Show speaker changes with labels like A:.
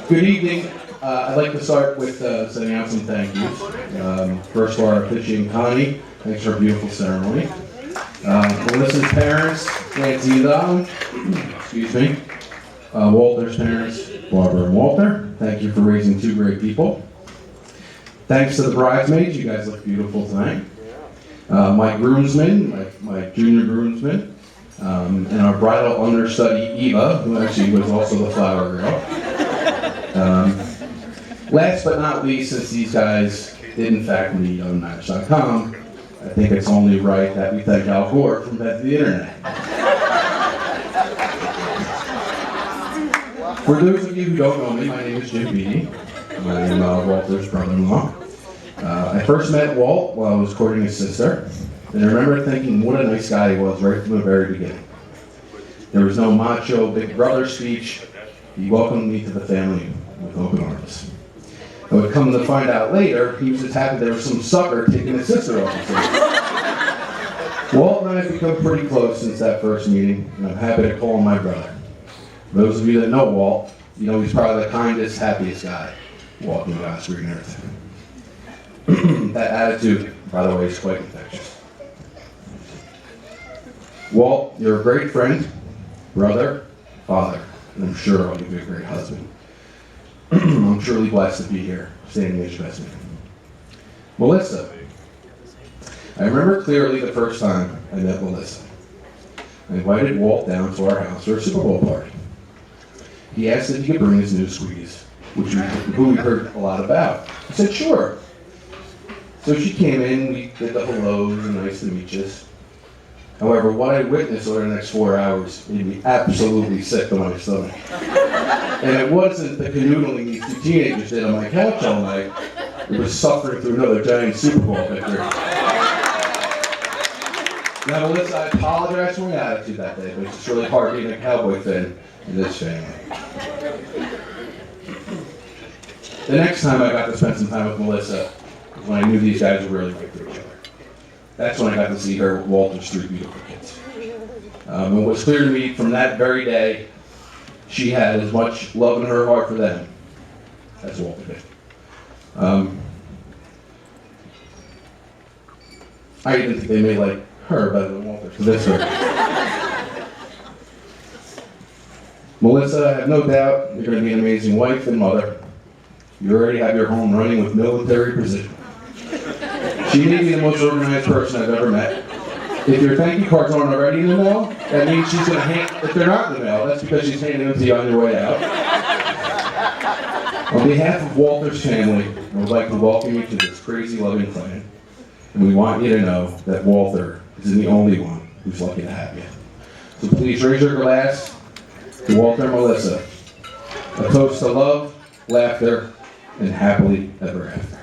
A: Good evening. I'd like to start with sending out some thank yous. First to our officiant Connie, thanks for a beautiful ceremony. Melissa's parents, Nancy and Don, excuse me. Walter's parents, Barbara and Walter, thank you for raising two great people. Thanks to the bridesmaids, you guys look beautiful tonight. My groomsmen, my junior groomsmen, and our bridal understudy Eva, who actually was also the flower girl. Last but not least, since these guys did in fact meet on Match.com, I think it's only right that we thank Al Gore from Beth the Internet. For those of you who don't know me, my name is Jim B.B.B. I am Walter's brother-in-law. I first met Walt while I was courting his sister, and I remember thinking what a nice guy he was right from the very beginning. There was no macho big brother speech. He welcomed me to the family with open arms. I would come to find out later, he was just happy there was some sucker taking his sister off the table. Walt and I have become pretty close since that first meeting, and I'm happy to call him my brother. For those of you that know Walt, you know he's probably the kindest, happiest guy walking God's green earth. That attitude, by the way, is quite infectious. Walt, you're a great friend, brother, father, and I'm sure I'll give you a great husband. I'm truly blessed to be here, standing as your best man. Melissa. I remember clearly the first time I met Melissa. I invited Walt down to our house for a Super Bowl party. He asked if he could bring his new squeeze, who we heard a lot about. I said, sure. So she came in, we did the hellos and nice to meet you. However, what I witnessed over the next 4 hours made me absolutely sick to my stomach. And it wasn't the canoodling these two teenagers did on my couch all night. It was suffering through another giant Super Bowl victory. Now, Melissa, I apologize for my attitude that day, but it's just really hard being a Cowboy fan in this family. The next time I got to spend some time with Melissa was when I knew these guys were really right for each other. That's when I got to see her with Walter's three beautiful kids. And it was clear to me from that very day, she had as much love in her heart for them as Walter did. I even think they may like her better than Walter for this reason. Melissa, I have no doubt you're going to be an amazing wife and mother. You already have your home running with military precision. She may be the most organized person I've ever met. If your thank you cards aren't already in the mail, that means she's going to hand, if they're not in the mail, that's because she's handing them to you on your way out. On behalf of Walter's family, I would like to welcome you to this crazy loving clan. And we want you to know that Walter is the only one who's lucky to have you. So please raise your glass to Walter and Melissa. A toast to love, laughter, and happily ever after.